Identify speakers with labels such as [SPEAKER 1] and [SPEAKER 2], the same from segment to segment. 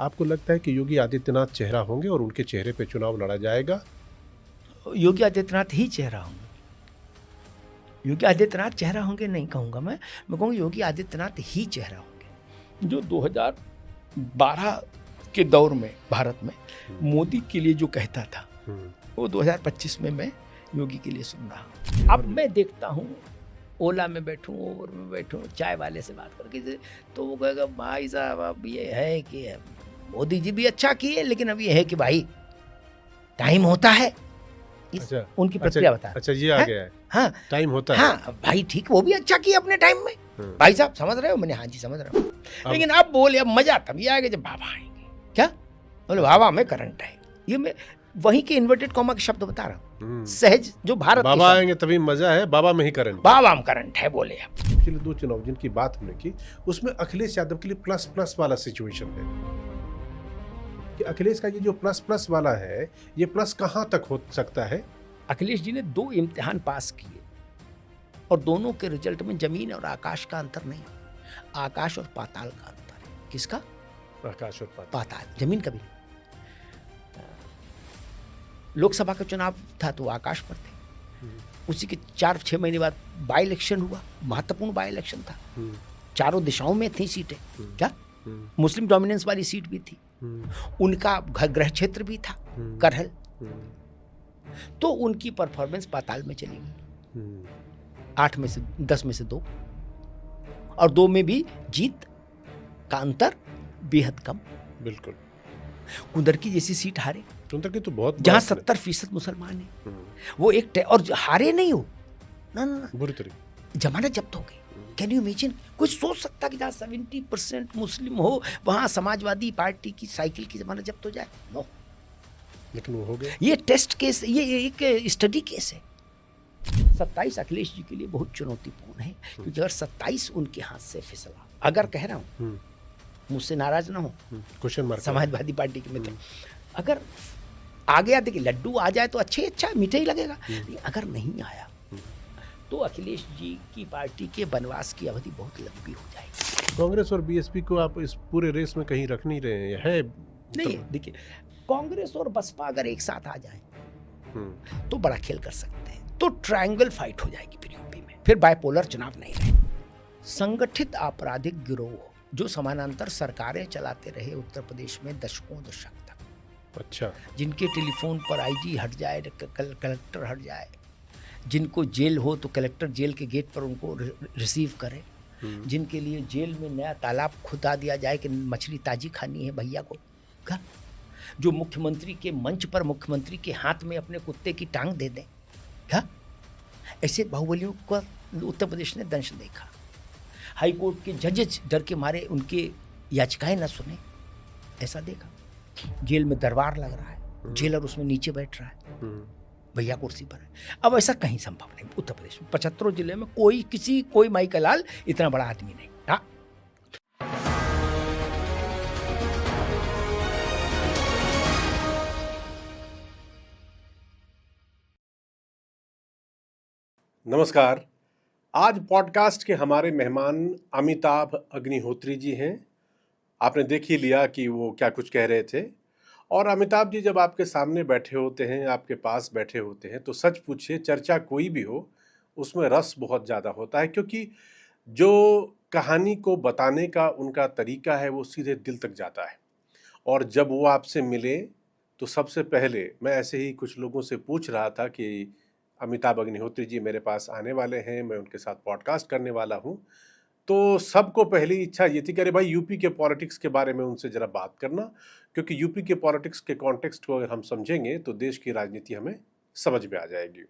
[SPEAKER 1] आपको लगता है कि योगी आदित्यनाथ चेहरा होंगे और उनके चेहरे पे चुनाव लड़ा जाएगा?
[SPEAKER 2] योगी आदित्यनाथ ही चेहरा होंगे। योगी आदित्यनाथ चेहरा होंगे नहीं कहूँगा मैं कहूँगा योगी आदित्यनाथ ही चेहरा होंगे। जो 2012 के दौर में भारत में मोदी के लिए जो कहता था वो 2025 में मैं योगी के लिए सुन रहा हूँ। अब मैं देखता हूँ ओला में बैठूँ, ओवर में बैठूँ, चाय वाले से बात करके, तो वो कहेगा भाई साहब अब ये है कि मोदी जी भी अच्छा किए, लेकिन अब ये है कि भाई टाइम होता है।
[SPEAKER 1] अच्छा,
[SPEAKER 2] उनकी प्रक्रिया बता।
[SPEAKER 1] अच्छा ये आ गया है।
[SPEAKER 2] हाँ
[SPEAKER 1] टाइम होता है।
[SPEAKER 2] हाँ भाई ठीक, वो भी अच्छा किया अपने टाइम में। भाई साहब समझ रहे हो? मैंने हाँ जी समझ रहा हूँ। लेकिन अब बोले अब मजा तभी आएगा जब बाबा आएंगे। क्या बोले? बाबा में करंट है। ये मैं वहीं के इन्वर्टेड कॉमा के शब्द बता रहा हूँ, सहज जो भारत
[SPEAKER 1] बाबा आएंगे तभी मजा है, बाबा में ही करंट,
[SPEAKER 2] बाबा में करंट है बोले। अब
[SPEAKER 1] पिछले 2 चुनाव जिनकी बात हमने की उसमें अखिलेश यादव के लिए प्लस प्लस वाला सिचुएशन है कि अखिलेश का ये जो प्लस प्लस वाला है, ये प्लस कहां तक हो सकता है?
[SPEAKER 2] अखिलेश जी ने 2 इम्तिहान पास किए और दोनों के रिजल्ट में जमीन और आकाश का अंतर नहीं, आकाश और पाताल का अंतर है। किसका?
[SPEAKER 1] आकाश और
[SPEAKER 2] पाताल, जमीन का भी नहीं। लोकसभा का चुनाव था तो आकाश पर थे, उसी के 4-6 महीने बाद बाई इलेक्शन हुआ, महत्वपूर्ण बाई इलेक्शन था, चारों दिशाओं में थी सीटें। क्या मुस्लिम डोमिनेंस वाली सीट भी थी, उनका गृह क्षेत्र भी था करहल, तो उनकी परफॉर्मेंस पाताल में चली गई। 8 में से 10 में से 2, और 2 में भी जीत का अंतर बेहद कम।
[SPEAKER 1] बिल्कुल।
[SPEAKER 2] कुंदर की जैसी सीट हारे,
[SPEAKER 1] तो बहुत
[SPEAKER 2] जहां 70% मुसलमान है, वो एक और हारे नहीं हो ना ना,
[SPEAKER 1] बुरी तरीके
[SPEAKER 2] जमानत जब्त हो गई। Can you imagine? कोई सोच सकता कि जहाँ 70% मुस्लिम हो वहां समाजवादी पार्टी की साइकिल की जमानत जब्त हो जाए? नो।
[SPEAKER 1] लेकिन वो हो गया।
[SPEAKER 2] ये टेस्ट केस, ये एक स्टडी केस है। 27 अखिलेश जी के लिए बहुत चुनौतीपूर्ण है, क्योंकि अगर 27 उनके हाथ से फिसला, अगर कह रहा हूँ, मुझसे नाराज ना हो
[SPEAKER 1] क्वेश्चन मार्क,
[SPEAKER 2] समाजवादी पार्टी के मित्र, अगर आ गया, देखिए लड्डू आ जाए तो अच्छा मीठा ही लगेगा, लेकिन अगर नहीं आया तो अखिलेश जी की पार्टी के वनवास की अवधि बहुत लंबी हो जाएगी।
[SPEAKER 1] कांग्रेस और बीएसपी को आप इस पूरे रेस में कहीं रख नहीं रहे हैं? है
[SPEAKER 2] नहीं, देखिए कांग्रेस और बसपा अगर एक साथ आ जाए तो बड़ा खेल कर सकते हैं, तो ट्रायंगल फाइट हो जाएगी फिर यूपी में, फिर बायपोलर चुनाव नहीं रहे। संगठित आपराधिक गिरोह जो समानांतर सरकारें चलाते रहे उत्तर प्रदेश में दशक तक,
[SPEAKER 1] अच्छा,
[SPEAKER 2] जिनके टेलीफोन पर आईजी हट जाए, कलेक्टर हट जाए, जिनको जेल हो तो कलेक्टर जेल के गेट पर उनको रिसीव करे, जिनके लिए जेल में नया तालाब खुदा दिया जाए कि मछली ताजी खानी है भैया को, क्या जो मुख्यमंत्री के मंच पर मुख्यमंत्री के हाथ में अपने कुत्ते की टांग दे दें, क्या ऐसे बाहुबलियों का उत्तर प्रदेश ने दंश देखा। हाई कोर्ट के जजेस डर के मारे उनके याचिकाएं न सुने, ऐसा देखा। जेल में दरबार लग रहा है, जेलर उसमें नीचे बैठ रहा है, भैया कुर्सी पर है। अब ऐसा कहीं संभव नहीं उत्तर प्रदेश में, 75 जिले में कोई माई का लाल इतना बड़ा आदमी नहीं। हाँ,
[SPEAKER 1] नमस्कार। आज पॉडकास्ट के हमारे मेहमान अमिताभ अग्निहोत्री जी हैं। आपने देख ही लिया कि वो क्या कुछ कह रहे थे। और अमिताभ जी जब आपके सामने बैठे होते हैं, आपके पास बैठे होते हैं, तो सच पूछिए चर्चा कोई भी हो उसमें रस बहुत ज़्यादा होता है, क्योंकि जो कहानी को बताने का उनका तरीका है वो सीधे दिल तक जाता है। और जब वो आपसे मिले तो सबसे पहले मैं ऐसे ही कुछ लोगों से पूछ रहा था कि अमिताभ अग्निहोत्री जी मेरे पास आने वाले हैं, मैं उनके साथ पॉडकास्ट करने वाला हूँ, तो सबको पहली इच्छा ये थी कि अरे भाई यूपी के पॉलिटिक्स के बारे में उनसे ज़रा बात करना, क्योंकि यूपी के पॉलिटिक्स के कॉन्टेक्स्ट को अगर हम समझेंगे तो देश की राजनीति हमें समझ में आ जाएगी।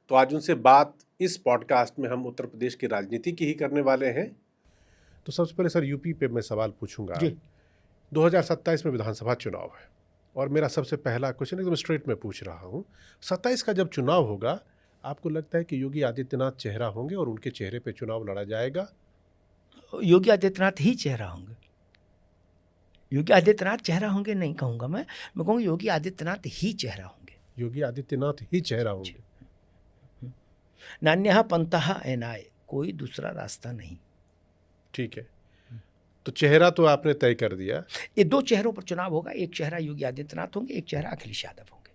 [SPEAKER 1] तो आज उनसे बात इस पॉडकास्ट में हम उत्तर प्रदेश की राजनीति की ही करने वाले हैं। तो सबसे पहले सर यूपी पे मैं सवाल पूछूंगा। 2027 में विधानसभा चुनाव है और मेरा सबसे पहला क्वेश्चन एकदम स्ट्रेट में पूछ रहा हूँ, 27 का जब चुनाव होगा आपको लगता है कि योगी आदित्यनाथ चेहरा होंगे और उनके चेहरे पे चुनाव लड़ा जाएगा?
[SPEAKER 2] योगी आदित्यनाथ ही चेहरा होंगे। योगी आदित्यनाथ चेहरा होंगे नहीं कहूँगा मैं कहूँगा योगी आदित्यनाथ ही चेहरा होंगे।
[SPEAKER 1] योगी आदित्यनाथ ही चेहरा होंगे।
[SPEAKER 2] नान्यः पंथः एनाय, कोई दूसरा रास्ता नहीं।
[SPEAKER 1] ठीक है। तो चेहरा तो आपने तय कर दिया,
[SPEAKER 2] ये 2 चेहरों पर चुनाव होगा। एक चेहरा योगी आदित्यनाथ होंगे, एक चेहरा अखिलेश यादव होंगे।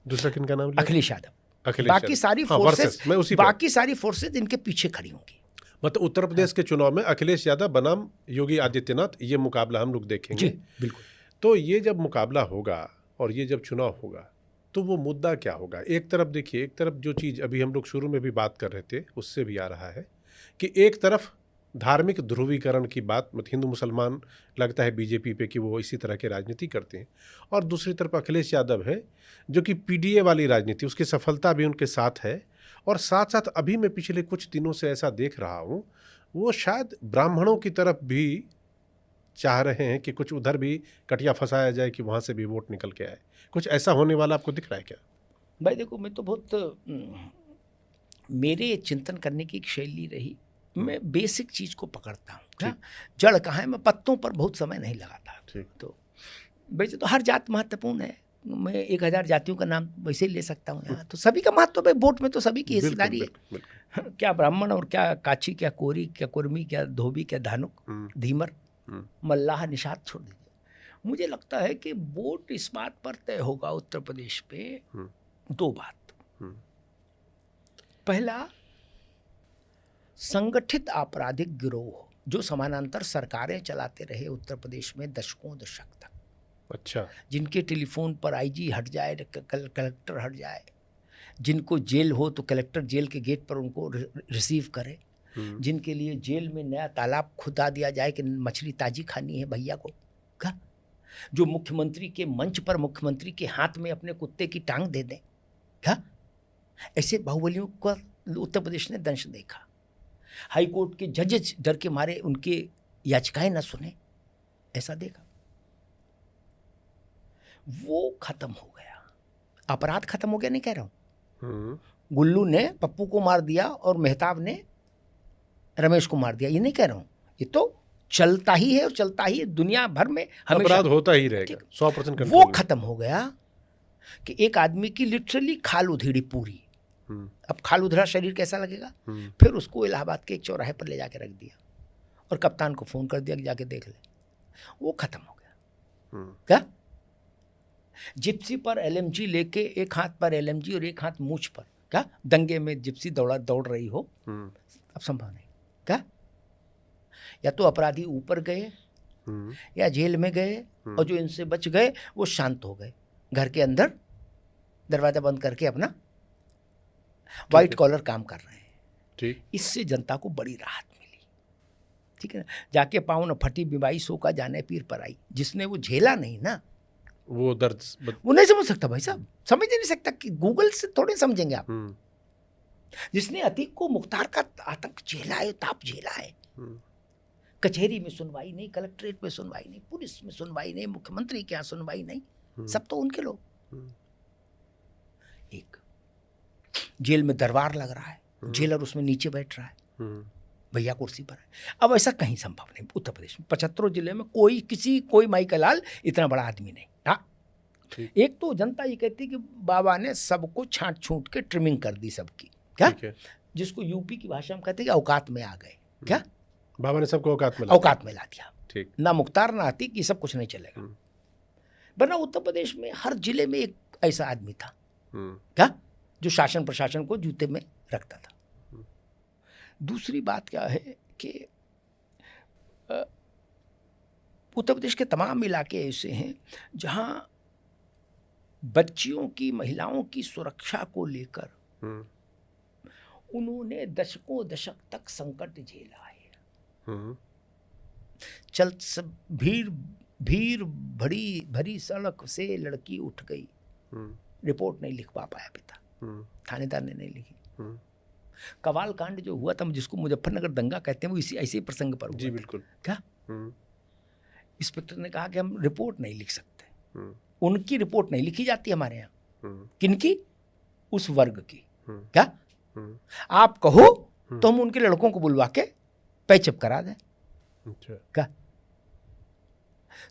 [SPEAKER 1] दूसरा किनका नाम लिया?
[SPEAKER 2] अखिलेश यादव।
[SPEAKER 1] अखिलेश
[SPEAKER 2] बाकी
[SPEAKER 1] यादव।
[SPEAKER 2] सारी
[SPEAKER 1] हाँ,
[SPEAKER 2] फोर्सेस,
[SPEAKER 1] वर्सेस, मैं उसी पे।
[SPEAKER 2] बाकी सारी फोर्सेस इनके पीछे खड़ी होंगी।
[SPEAKER 1] मतलब उत्तर प्रदेश के चुनाव में अखिलेश यादव बनाम योगी आदित्यनाथ, ये मुकाबला हम लोग देखेंगे।
[SPEAKER 2] जी बिल्कुल।
[SPEAKER 1] तो ये जब मुकाबला होगा और ये जब चुनाव होगा तो वो मुद्दा क्या होगा? एक तरफ देखिए, एक तरफ जो चीज़ अभी हम लोग शुरू में भी बात कर रहे थे उससे भी आ रहा है कि एक तरफ धार्मिक ध्रुवीकरण की बात, मतलब हिंदू मुसलमान लगता है बीजेपी पे कि वो इसी तरह की राजनीति करते हैं, और दूसरी तरफ अखिलेश यादव है जो कि पीडीए वाली राजनीति, उसकी सफलता भी उनके साथ है। और साथ साथ अभी मैं पिछले कुछ दिनों से ऐसा देख रहा हूँ, वो शायद ब्राह्मणों की तरफ भी चाह रहे हैं कि कुछ उधर भी कटिया फंसाया जाए कि वहाँ से भी वोट निकल के आए। कुछ ऐसा होने वाला आपको दिख रहा है क्या?
[SPEAKER 2] भाई देखो, मैं तो बहुत मेरे चिंतन करने की एक शैली रही, मैं बेसिक चीज़ को पकड़ता हूँ। क्या जड़ कहाँ है, मैं पत्तों पर बहुत समय नहीं लगाता। तो वैसे तो हर जात महत्वपूर्ण है, मैं 1000 जातियों का नाम वैसे ही ले सकता हूँ यहाँ। तो सभी का महत्व है, वोट में तो सभी की हिस्सेदारी है। क्या ब्राह्मण और क्या काची, क्या कोरी, क्या कुर्मी, क्या धोबी, क्या धानुक, धीमर, मल्लाह, निषाद छोड़ दीजिए। मुझे लगता है कि वोट इस बात पर तय होगा उत्तर प्रदेश पे 2 बात। पहला, संगठित आपराधिक गिरोह जो समानांतर सरकारें चलाते रहे उत्तर प्रदेश में दशकों दशक तक।
[SPEAKER 1] अच्छा।
[SPEAKER 2] जिनके टेलीफोन पर आईजी हट जाए, कलेक्टर हट जाए, जिनको जेल हो तो कलेक्टर जेल के गेट पर उनको रिसीव करे, जिनके लिए जेल में नया तालाब खुदा दिया जाए कि मछली ताजी खानी है भैया को। क्या जो मुख्यमंत्री के मंच पर मुख्यमंत्री के हाथ में अपने कुत्ते की टांग दे दें। क्या ऐसे बाहुबलियों का उत्तर प्रदेश ने दंश देखा। हाई कोर्ट के जजेस डर के मारे उनके याचिकाएं न सुने, ऐसा देखा। वो खत्म हो गया, अपराध खत्म हो गया, नहीं कह रहा हूं। गुल्लू ने पप्पू को मार दिया और मेहताब ने रमेश को मार दिया, ये नहीं कह रहा हूं। ये तो चलता ही है और चलता ही है, दुनिया भर में हमेशा
[SPEAKER 1] अपराध होता ही रहेगा, 100% कंट्रोल।
[SPEAKER 2] वो खत्म हो गया कि एक आदमी की लिटरली खाल उधेड़ी पूरी। अब खाल उधड़ा शरीर कैसा लगेगा? फिर उसको इलाहाबाद के एक चौराहे पर ले जाके रख दिया और कप्तान को फोन कर दिया कि जाके देख ले। वो खत्म हो गया। क्या जिप्सी पर एलएमजी लेके, एक हाथ पर एलएमजी और एक हाथ मूछ पर, क्या दंगे में जिप्सी दौड़ रही हो, अब संभव नहीं। क्या या तो अपराधी ऊपर गए या जेल में गए, और जो इनसे बच गए वो शांत हो गए, घर के अंदर दरवाजा बंद करके अपना व्हाइट कॉलर काम कर रहे हैं।
[SPEAKER 1] ठीक।
[SPEAKER 2] इससे जनता को बड़ी राहत मिली। ठीक है ना, जाके पाँव न फटी बीमारी सो का जाने पीर पर आई। जिसने वो झेला नहीं ना,
[SPEAKER 1] वो दर्द
[SPEAKER 2] वो नहीं समझ सकता भाई साहब, समझ नहीं सकता कि गूगल से थोड़े समझेंगे आप। जिसने अतीक को मुख्तार का आतंक झेला है, ताप झेला है, कचहरी में सुनवाई नहीं, कलेक्ट्रेट में सुनवाई नहीं, पुलिस में सुनवाई नहीं, मुख्यमंत्री के यहाँ सुनवाई नहीं, सब तो उनके लोग। एक जेल में दरबार लग रहा है, जेलर उसमें नीचे बैठ रहा है, भैया कुर्सी पर है। अब ऐसा कहीं संभव नहीं उत्तर प्रदेश में। 75 जिले में कोई माइकल लाल इतना बड़ा आदमी नहीं। हाँ, एक तो जनता ये कहती कि बाबा ने सबको छांट छूट के ट्रिमिंग कर दी सबकी। क्या जिसको यूपी की भाषा में कहते हैं कि औकात में आ गए। क्या
[SPEAKER 1] बाबा ने सबको औकात में ला
[SPEAKER 2] दिया। ठीक, ना मुख्तार ना आती कि सब कुछ नहीं चलेगा। वरना उत्तर प्रदेश में हर जिले में एक ऐसा आदमी था क्या जो शासन प्रशासन को जूते में रखता था। दूसरी बात क्या है कि उत्तर प्रदेश के तमाम इलाके ऐसे हैं जहां बच्चियों की, महिलाओं की सुरक्षा को लेकर उन्होंने दशकों दशक तक संकट झेला है। चल सब भीड़ भरी सड़क से लड़की उठ गई, रिपोर्ट नहीं लिख पाया पिता, थानेदार ने नहीं लिखी। कवाल कांड जो हुआ था, जिसको मुजफ्फरनगर दंगा कहते हैं, वो इसी ऐसे प्रसंग पर हुआ।
[SPEAKER 1] जी बिल्कुल।
[SPEAKER 2] क्या इंस्पेक्टर ने कहा कि हम रिपोर्ट नहीं लिख सकते। उनकी रिपोर्ट नहीं लिखी जाती हमारे यहाँ। किनकी? उस वर्ग की। क्या आप कहो तो हम उनके लड़कों को बुलवा के पैचअप करा दें। क्या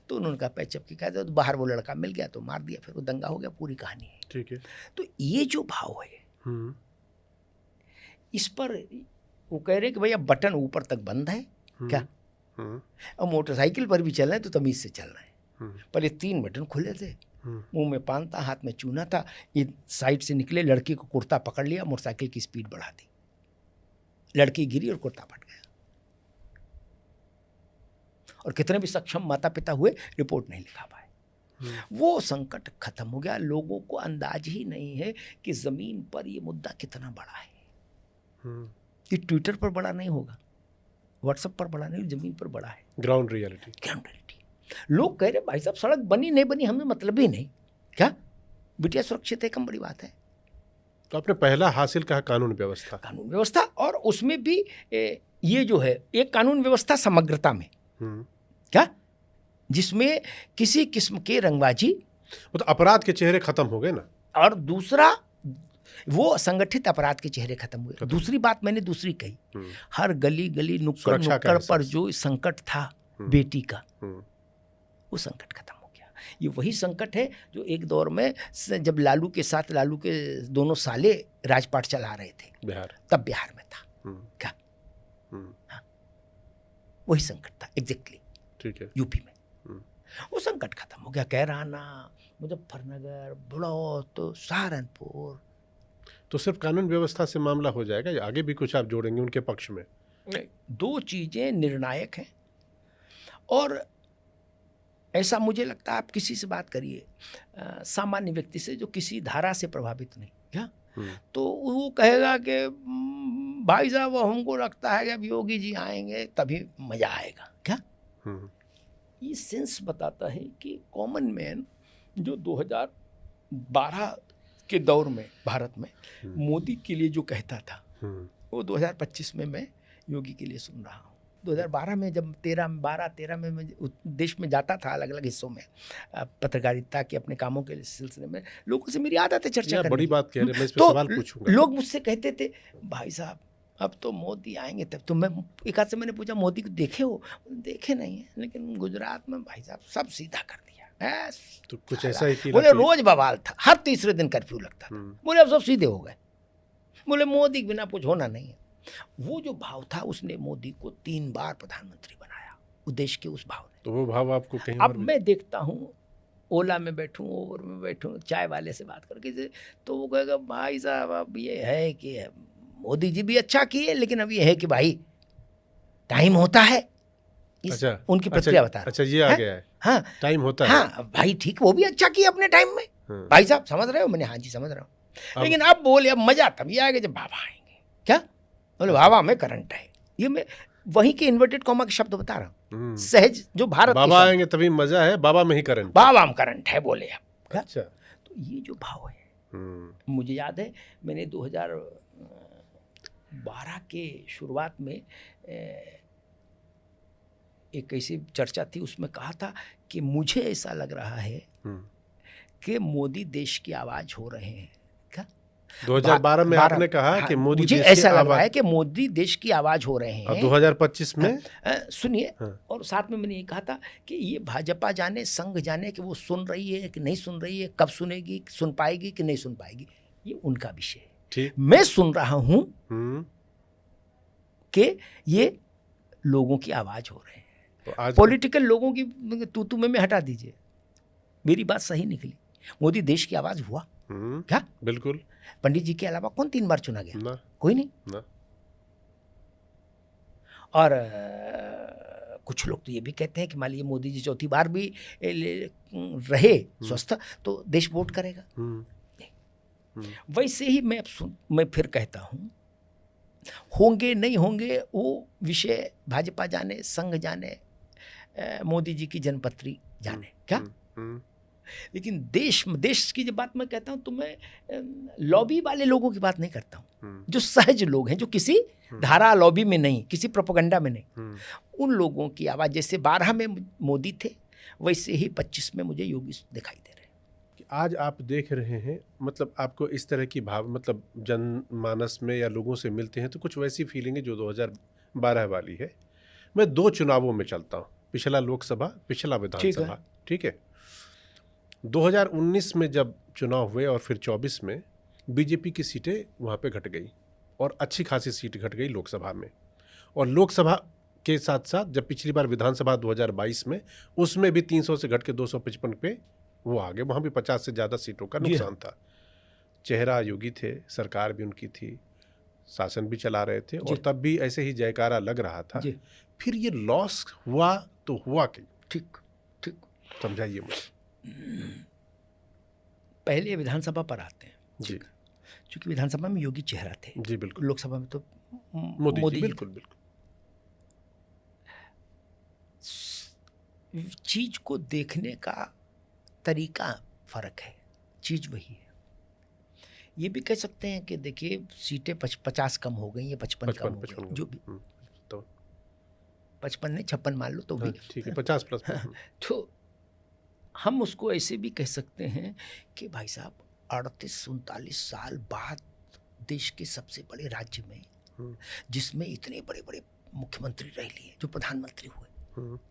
[SPEAKER 2] तो उन्होंने कहा पैचअप की कहा, तो बाहर वो लड़का मिल गया तो मार दिया, फिर वो दंगा हो गया, पूरी कहानी है।
[SPEAKER 1] ठीक है।
[SPEAKER 2] तो ये जो भाव है इस पर वो कह रहे कि भैया बटन ऊपर तक बंद है। क्या और मोटरसाइकिल पर भी चल रहे हैं तो तमीज से चल रहे हैं। पर ये 3 बटन खुले थे, मुंह में पान था, हाथ में चूना था, ये साइड से निकले, लड़की को कुर्ता पकड़ लिया, मोटरसाइकिल की स्पीड बढ़ा दी, लड़की गिरी और कुर्ता फट गया। और कितने भी सक्षम माता पिता हुए, रिपोर्ट नहीं लिखा पाए। वो संकट खत्म हो गया। लोगों को अंदाज ही नहीं है कि जमीन पर ये मुद्दा कितना बड़ा है। ये ट्विटर पर बड़ा नहीं होगा, व्हाट्सएप पर बड़ा नहीं, जमीन पर बड़ा है।
[SPEAKER 1] Ground reality.
[SPEAKER 2] लोग कह रहे भाई साहब सड़क बनी नहीं बनी हमें मतलब ही नहीं, क्या बिटिया सुरक्षित है, कम बड़ी बात है।
[SPEAKER 1] तो आपने पहला हासिल कहा कानून व्यवस्था, और उसमें भी ये जो है एक कानून व्यवस्था समग्रता में, क्या जिसमें किसी किस्म के रंगबाजी, तो अपराध के चेहरे खत्म हो गए ना,
[SPEAKER 2] और दूसरा वो संगठित अपराध के चेहरे खत्म हुए। दूसरी बात मैंने दूसरी कही, हर गली गली नुक्कड़ पर जो संकट था बेटी का, वो संकट खत्म हो गया। ये वही संकट है जो एक दौर में जब लालू के दोनों साले राजपाट चला रहे थे
[SPEAKER 1] बिहार,
[SPEAKER 2] तब बिहार में था। क्या हाँ, वही संकट था एग्जैक्टली,
[SPEAKER 1] ठीक है,
[SPEAKER 2] यूपी में। वो संकट खत्म हो गया। कैराना, मुजफ्फरनगर, बुड़ौत, सहारनपुर।
[SPEAKER 1] तो सिर्फ कानून व्यवस्था से मामला हो जाएगा या आगे भी कुछ आप जोड़ेंगे उनके पक्ष में?
[SPEAKER 2] 2 चीजें निर्णायक हैं, और ऐसा मुझे लगता है आप किसी से बात करिए, सामान्य व्यक्ति से जो किसी धारा से प्रभावित नहीं, क्या तो वो कहेगा कि भाई साहब हमको लगता है कि अब योगी जी आएंगे तभी मजा आएगा। क्या ये सेंस बताता है कि कॉमन मैन जो 2012 के दौर में भारत में मोदी के लिए जो कहता था, वो 2025 में मैं योगी के लिए सुन रहा हूँ। 2012 में जब 12-13 में मैं देश में जाता था अलग अलग हिस्सों में पत्रकारिता के अपने कामों के सिलसिले में, लोगों से मेरी आदत है चर्चा करने।
[SPEAKER 1] बड़ी बात कह रहे हैं, मैं इस पे सवाल पूछूंगा।
[SPEAKER 2] लोग मुझसे कहते थे भाई साहब अब तो मोदी आएंगे तब तो। मैं एक हाथ से मैंने पूछा मोदी को देखे हो? देखे नहीं है, लेकिन गुजरात में भाई साहब सब सीधा कर दिया।
[SPEAKER 1] तो कुछ ऐसा ही
[SPEAKER 2] बोले रोज बवाल था, हर तीसरे दिन कर्फ्यू लगता था। बोले अब सब सीधे हो गए। बोले मोदी के बिना कुछ होना नहीं है। वो जो भाव था उसने मोदी को 3 बार प्रधानमंत्री बनाया, उद्देश्य के उस भाव ने।
[SPEAKER 1] तो वो भाव आपको कहीं
[SPEAKER 2] अब मैं देखता हूँ ओला में बैठूं, ओवर में बैठूं, चाय वाले से बात करके, तो वो कहेगा भाई साहब अब ये है कि मोदी जी भी अच्छा किए, लेकिन अब ये है कि भाई टाइम होता है।
[SPEAKER 1] अच्छा,
[SPEAKER 2] उनकी प्रतिक्रिया बता रहा।
[SPEAKER 1] अच्छा ये आ गया है।
[SPEAKER 2] हाँ
[SPEAKER 1] टाइम होता है।
[SPEAKER 2] हाँ भाई ठीक, वो भी अच्छा किया अपने टाइम में। भाई साहब समझ रहे हो? मैंने हाँ जी समझ रहा हूँ। लेकिन अब बोले अब मजा तभी आएगा जब बाबा आएंगे। क्या बोले? बाबा में करंट है। ये मैं वहीं के इन्वर्टेड कॉमा के शब्द बता रहा हूँ, सहज जो भारत
[SPEAKER 1] बाबा आएंगे तभी मजा है, बाबा में ही करंट,
[SPEAKER 2] बाबा में करंट है बोले अब।
[SPEAKER 1] अच्छा,
[SPEAKER 2] तो ये जो भाव है, मुझे याद है मैंने 2012 के शुरुआत में एक ऐसी चर्चा थी, उसमें कहा था कि मुझे ऐसा लग रहा है कि मोदी देश की आवाज हो रहे हैं। क्या
[SPEAKER 1] 2012 में आपने कहा कि मोदी
[SPEAKER 2] मुझे ऐसा लग रहा है कि मोदी देश की आवाज हो रहे हैं।
[SPEAKER 1] 2025 में
[SPEAKER 2] सुनिए, और साथ में मैंने ये कहा था कि ये भाजपा जाने, संघ जाने कि वो सुन रही है कि नहीं सुन रही है, कब सुनेगी, सुन पाएगी कि नहीं सुन पाएगी, ये उनका विषय है। मैं सुन रहा हूं कि ये लोगों की आवाज हो रहे हैं। तो पॉलिटिकल लोगों की तू में हटा दीजिए, मेरी बात सही निकली। मोदी देश की आवाज हुआ। क्या
[SPEAKER 1] बिल्कुल।
[SPEAKER 2] पंडित जी के अलावा कौन 3 बार चुना गया?
[SPEAKER 1] ना,
[SPEAKER 2] कोई नहीं
[SPEAKER 1] ना।
[SPEAKER 2] और कुछ लोग तो ये भी कहते हैं कि मान लीजिए मोदी जी 4थी बार भी रहे स्वस्थ तो देश वोट करेगा। वैसे ही मैं फिर कहता हूँ, होंगे नहीं होंगे वो विषय भाजपा जाने, संघ जाने, मोदी जी की जनपत्री जाने। क्या लेकिन देश की जब बात मैं कहता हूँ तो मैं लॉबी वाले लोगों की बात नहीं करता हूँ, जो सहज लोग हैं, जो किसी धारा लॉबी में नहीं, किसी प्रोपेगेंडा में नहीं, उन लोगों की आवाज़। जैसे 12 में मोदी थे, वैसे ही 25 में मुझे योगी दिखाई दे रहे हैं।
[SPEAKER 1] आज आप देख रहे हैं, मतलब आपको इस तरह की भाव, मतलब जनमानस में या लोगों से मिलते हैं तो कुछ वैसी फीलिंग है जो 2012 वाली है। मैं 2 चुनावों में चलता हूँ, पिछला लोकसभा, पिछला विधानसभा, ठीक है। 2019 में जब चुनाव हुए और फिर 24 में बीजेपी की सीटें वहाँ पे घट गई और अच्छी खासी सीट घट गई लोकसभा में। और लोकसभा के साथ साथ जब पिछली बार विधानसभा 2022 में, उसमें भी 300 से घट के 255 पे वो आगे, वहाँ भी 50 से ज़्यादा सीटों का नुकसान था। चेहरा योगी थे, सरकार भी उनकी थी, शासन भी चला रहे थे, और तब भी ऐसे ही जयकारा लग रहा था। फिर ये लॉस हुआ तो हुआ क्यों?
[SPEAKER 2] ठीक
[SPEAKER 1] समझाइए मुझे।
[SPEAKER 2] पहले विधानसभा पर आते हैं
[SPEAKER 1] जी।
[SPEAKER 2] क्योंकि विधानसभा में योगी चेहरा थे।
[SPEAKER 1] जी बिल्कुल।
[SPEAKER 2] लोकसभा में तो
[SPEAKER 1] मोदी जी। बिल्कुल बिल्कुल।
[SPEAKER 2] चीज को देखने का तरीका फर्क है, चीज वही है। ये भी कह सकते हैं कि देखिए सीटें 50 कम हो गई, ये 55 कम हो गई, जो भी 55 नहीं 56 मान लो तो भी
[SPEAKER 1] ठीक है, 50 प्लस।
[SPEAKER 2] तो हम उसको ऐसे भी कह सकते हैं कि भाई साहब 38-39 साल बाद देश के सबसे बड़े राज्य में, जिसमें इतने बड़े बड़े मुख्यमंत्री रह लिए, जो प्रधानमंत्री हुए,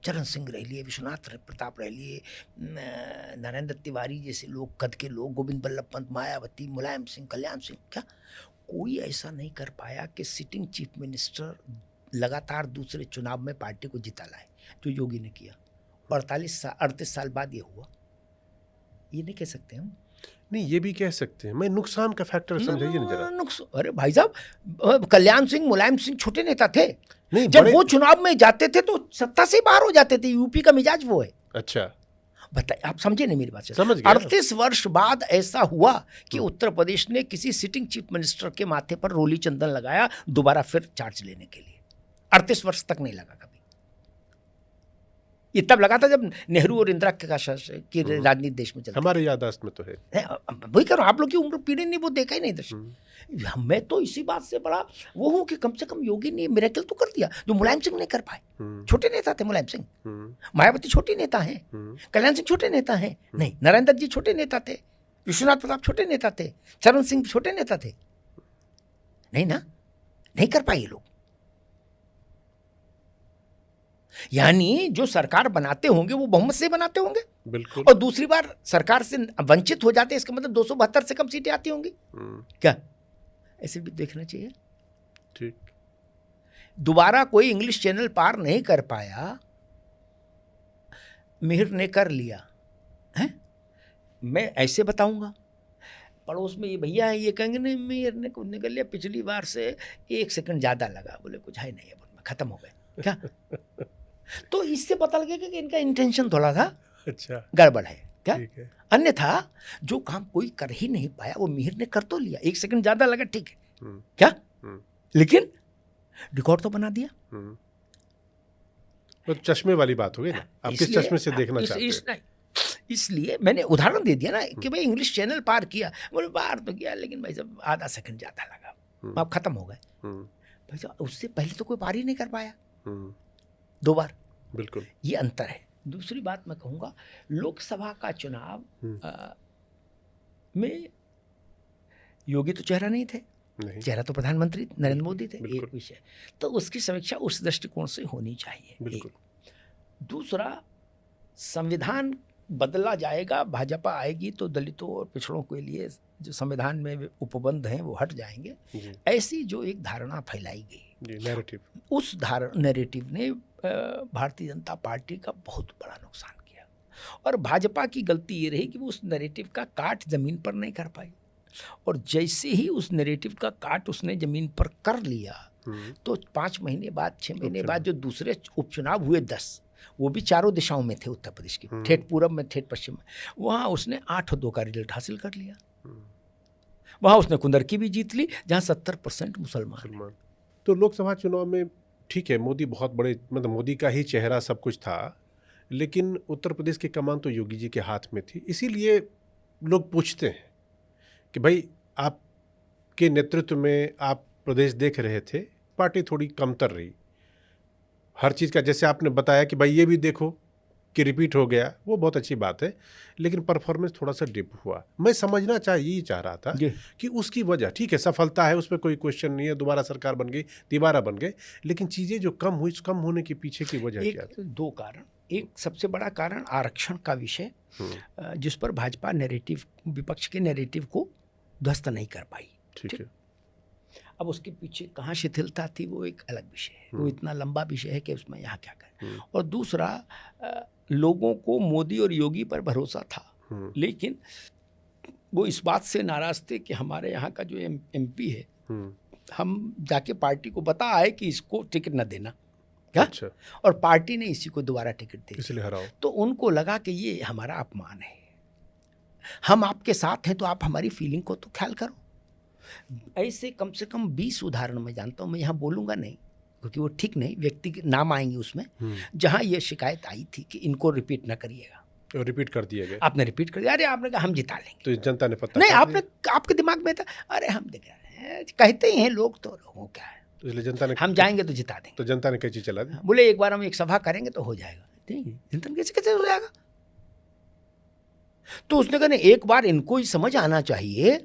[SPEAKER 2] चरण सिंह रह लिए, विश्वनाथ प्रताप रह लिए, नरेंद्र तिवारी जैसे लोग, कद के लोग, गोविंद बल्लभ पंत, मायावती, मुलायम सिंह, कल्याण सिंह, क्या कोई ऐसा नहीं कर पाया कि सिटिंग चीफ मिनिस्टर लगातार दूसरे चुनाव में पार्टी को जिता लाए, जो योगी ने किया। 38 साल बाद ये हुआ। ये नहीं कह सकते हम।
[SPEAKER 1] नहीं, ये भी कह सकते हैं। मैं नुकसान का फैक्टर समझाइए ना जरा।
[SPEAKER 2] नुकसान, अरे भाई साहब, कल्याण सिंह, मुलायम सिंह छोटे नेता थे।
[SPEAKER 1] नहीं,
[SPEAKER 2] जब वो चुनाव में जाते थे तो सत्ता से बाहर हो जाते थे। यूपी का मिजाज वो है।
[SPEAKER 1] अच्छा,
[SPEAKER 2] बताइए, आप समझे नहीं मेरी बात से?
[SPEAKER 1] समझ गया।
[SPEAKER 2] 38 वर्ष बाद ऐसा हुआ कि उत्तर प्रदेश ने किसी सिटिंग चीफ मिनिस्टर के माथे पर रोली चंदन लगाया दोबारा फिर चार्ज लेने के लिए। 38 वर्ष तक नहीं लगा कभी। ये तब लगा था जब नेहरू और इंदिरा की राजनीति देश में चलती।
[SPEAKER 1] हमारे याददाश्त में तो है।
[SPEAKER 2] वही करो, आप लोग की उम्र पीढ़ी ने वो देखा ही नहीं दर्शन। मैं तो इसी बात से बड़ा वो हूँ कि कम से कम योगी ने मिरेकल तो कर दिया जो मुलायम सिंह नहीं कर पाए। छोटे नेता थे मुलायम सिंह, मायावती छोटे नेता हैं, कल्याण सिंह छोटे नेता हैं, नहीं नरेंद्र जी छोटे नेता थे, विश्वनाथ प्रताप छोटे नेता थे, चरण सिंह छोटे नेता थे, नहीं ना, नहीं कर पाए ये लोग। यानी जो सरकार बनाते होंगे वो बहुमत से बनाते होंगे।
[SPEAKER 1] बिल्कुल।
[SPEAKER 2] और दूसरी बार सरकार से वंचित हो जाते, इसका मतलब 272 से कम सीटें आती होंगी। क्या ऐसे भी देखना चाहिए।
[SPEAKER 1] ठीक।
[SPEAKER 2] दोबारा कोई इंग्लिश चैनल पार नहीं कर पाया, मिहिर ने कर लिया है। मैं ऐसे बताऊंगा, पड़ोस में ये भैया है, ये कहेंगे नहीं मिहिर ने कुछ निकल लिया, पिछली बार से 1 सेकंड ज्यादा लगा, बोले कुछ है नहीं, अब उनमें खत्म हो गए क्या। तो इससे पता लगेगा कि इनका इंटेंशन थोड़ा सा
[SPEAKER 1] अच्छा
[SPEAKER 2] गड़बड़ है क्या।
[SPEAKER 1] है।
[SPEAKER 2] अन्यथा जो काम कोई कर ही नहीं पाया वो मिहिर ने कर तो लिया, 1 सेकंड ज्यादा लगा ठीक है क्या, लेकिन रिकॉर्ड तो बना दिया।
[SPEAKER 1] तो चश्मे वाली बात हो गई ना, आप किस चश्मे से देखना चाहते हैं।
[SPEAKER 2] इसलिए मैंने उदाहरण दे दिया ना कि भाई इंग्लिश चैनल पार किया, बोले पार तो किया लेकिन भाई साहब आधा सेकंड ज्यादा लगा, अब खत्म हो गए। भाई साहब उससे पहले तो कोई पार ही नहीं कर पाया 2 बार।
[SPEAKER 1] बिल्कुल,
[SPEAKER 2] ये अंतर है। दूसरी बात मैं कहूँगा, लोकसभा का चुनाव में योगी तो चेहरा नहीं थे, चेहरा तो प्रधानमंत्री नरेंद्र मोदी थे, एक विषय। तो उसकी समीक्षा उस दृष्टिकोण से होनी चाहिए। दूसरा, संविधान बदला जाएगा, भाजपा आएगी तो दलितों और पिछड़ों के लिए जो संविधान में उपबंध हैं वो हट जाएंगे, ऐसी जो एक धारणा फैलाई गई,
[SPEAKER 1] नैरेटिव,
[SPEAKER 2] उस नैरेटिव ने भारतीय जनता पार्टी का बहुत बड़ा नुकसान किया। और भाजपा की गलती ये रही कि वो उस नैरेटिव का काट जमीन पर नहीं कर पाई। और जैसे ही उस नैरेटिव का काट उसने जमीन पर कर लिया तो 5 महीने बाद 6 महीने बाद जो दूसरे उपचुनाव हुए 10, वो भी चारों दिशाओं में थे, उत्तर प्रदेश की, ठेठ पूरब में, ठेठ पश्चिम में, वहाँ उसने 8-2 का रिजल्ट हासिल कर लिया। वहाँ उसने कुंदरकी भी जीत ली जहाँ 70% मुसलमान।
[SPEAKER 1] तो लोकसभा चुनाव में ठीक है, मोदी बहुत बड़े, मतलब मोदी का ही चेहरा सब कुछ था, लेकिन उत्तर प्रदेश की कमान तो योगी जी के हाथ में थी। इसीलिए लोग पूछते हैं कि भाई आपके नेतृत्व में आप प्रदेश देख रहे थे, पार्टी थोड़ी कमतर रही हर चीज़ का, जैसे आपने बताया कि भाई ये भी देखो कि रिपीट हो गया, वो बहुत अच्छी बात है, लेकिन परफॉर्मेंस थोड़ा सा डिप हुआ। मैं समझना यही चाह रहा था कि उसकी वजह, ठीक है सफलता है, उस पर कोई क्वेश्चन नहीं है, दोबारा सरकार बन गई, तिबारा बन गए, लेकिन चीज़ें जो कम हुई, कम होने के पीछे की वजह क्या थी?
[SPEAKER 2] 2 कारण। एक सबसे बड़ा कारण आरक्षण का विषय, जिस पर भाजपा नैरेटिव, विपक्ष के नैरेटिव को ध्वस्त नहीं कर पाई।
[SPEAKER 1] ठीक है।
[SPEAKER 2] अब उसके पीछे कहाँ शिथिलता थी वो एक अलग विषय है, वो इतना लंबा विषय है कि उसमें यहाँ क्या करें। और दूसरा, लोगों को मोदी और योगी पर भरोसा था, लेकिन वो इस बात से नाराज थे कि हमारे यहाँ का जो एमपी है, हम जाके पार्टी को बता आए कि इसको टिकट न देना, क्या?
[SPEAKER 1] अच्छा।
[SPEAKER 2] और पार्टी ने इसी को दोबारा टिकट दी,
[SPEAKER 1] इसलिए हराओ।
[SPEAKER 2] तो उनको लगा कि ये हमारा अपमान है, हम आपके साथ हैं तो आप हमारी फीलिंग को तो ख्याल करो। ऐसे कम से कम 20 उदाहरण मैं जानता हूँ, मैं यहाँ बोलूँगा नहीं क्योंकि वो ठीक नहीं, व्यक्ति के नाम आएंगे उसमें, जहाँ ये शिकायत आई थी कि इनको रिपीट ना करिएगा।
[SPEAKER 1] और रिपीट कर दिया गया।
[SPEAKER 2] आपने रिपीट कर दिया, अरे आपने कहा हम जिता लेंगे,
[SPEAKER 1] तो जनता ने पता
[SPEAKER 2] नहीं, आपने आपके दिमाग में था अरे हम देख रहे हैं, कहते ही हैं लोग, तो लोगों क्या है,
[SPEAKER 1] तो इसलिए जनता ने,
[SPEAKER 2] हम जाएंगे तो जिता देंगे।
[SPEAKER 1] तो जनता ने कैसी चला दी?
[SPEAKER 2] बोले एक बार हम एक सभा करेंगे तो हो जाएगा, नहीं जनता कैसे कैसे हो जाएगा। तो उसने कहा एक बार इनको ही समझ आना चाहिए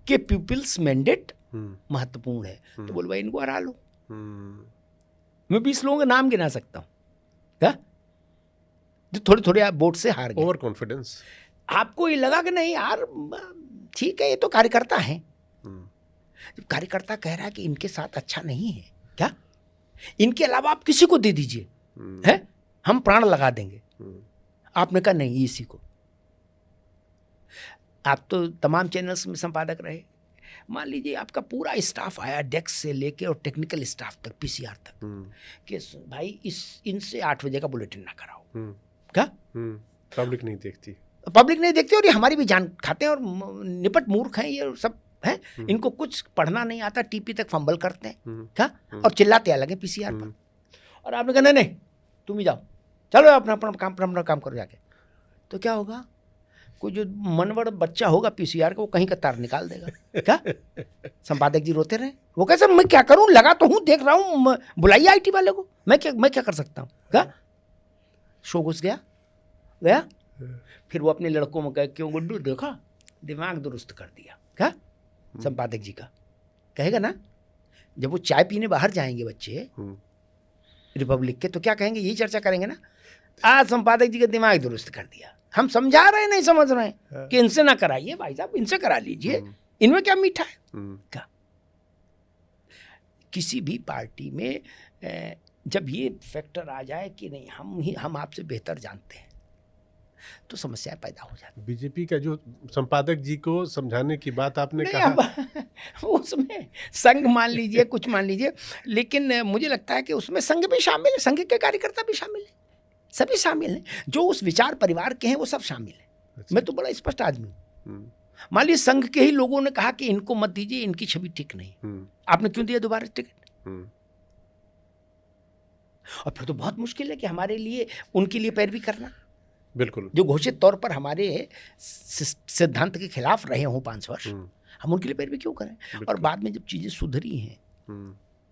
[SPEAKER 2] कि पीपल्स मैंडेट महत्वपूर्ण है। तो बोल भाई इनको हरा लो। मैं 20 लोगों के नाम गिना सकता हूं, क्या, जो थोड़े थोड़े आप वोट से हार गए।
[SPEAKER 1] Over confidence.
[SPEAKER 2] आपको ये लगा कि नहीं यार ठीक है, ये तो कार्यकर्ता है। जब कार्यकर्ता कह रहा है कि इनके साथ अच्छा नहीं है, क्या, इनके अलावा आप किसी को दे दीजिए, है, हम प्राण लगा देंगे। आपने कहा नहीं इसी को। आप तो तमाम चैनल्स में संपादक रहे, मान लीजिए आपका पूरा स्टाफ आया, डेस्क से लेके और टेक्निकल स्टाफ तक, पीसीआर तक, कि भाई इनसे 8 बजे का बुलेटिन ना कराओ, क्या,
[SPEAKER 1] पब्लिक नहीं देखती,
[SPEAKER 2] पब्लिक नहीं देखती, और ये हमारी भी जान खाते हैं, और निपट मूर्ख हैं ये सब, है, इनको कुछ पढ़ना नहीं आता, टीपी तक फंबल करते हैं, क्या, और चिल्लाते अलग है पीसीआर पर। और आपने कहा नहीं तुम ही जाओ, चलो अपना अपना काम करो जाके। तो क्या होगा, कोई जो मनवड़ बच्चा होगा पीसीआर का, वो कहीं का तार निकाल देगा, क्या, संपादक जी रोते रहे, वो कैसे, मैं क्या करूं, लगा तो हूं, देख रहा हूं, बुलाइए आईटी वाले को, मैं क्या कर सकता हूं, क्या। शो घुस गया, फिर वो अपने लड़कों में कहे क्यों गुड्डू, देखा दिमाग दुरुस्त कर दिया, क्या, संपादक जी का कहेगा ना। जब वो चाय पीने बाहर जाएंगे बच्चे रिपब्लिक के, तो क्या कहेंगे, यही चर्चा करेंगे ना, आज संपादक जी का दिमाग दुरुस्त कर दिया, हम समझा रहे नहीं समझ रहे हैं कि इनसे ना कराइए भाई साहब, इनसे करा लीजिए, इनमें क्या मीठा है, क्या। किसी भी पार्टी में जब ये फैक्टर आ जाए कि नहीं हम आपसे बेहतर जानते हैं, तो समस्या पैदा हो जाती है।
[SPEAKER 1] बीजेपी का जो संपादक जी को समझाने की बात आपने कहा,
[SPEAKER 2] उसमें संघ मान लीजिए, कुछ मान लीजिए, लेकिन मुझे लगता है कि उसमें संघ भी शामिल है, संघ के कार्यकर्ता भी शामिल है, सभी शामिल हैं, जो उस विचार परिवार के हैं वो सब शामिल हैं। अच्छा। मैं तो बड़ा स्पष्ट आदमी हूँ। मान लीजिए संघ के ही लोगों ने कहा कि इनको मत दीजिए, इनकी छवि ठीक नहीं, आपने क्यों दिया दोबारा टिकट। और फिर तो बहुत मुश्किल है कि हमारे लिए उनके लिए पैरवी करना,
[SPEAKER 1] बिल्कुल, जो
[SPEAKER 2] घोषित तौर पर हमारे सिद्धांत के खिलाफ रहे हों 5 वर्ष, हम उनके लिए पैरवी क्यों करें। और बाद में जब चीजें सुधरी हैं,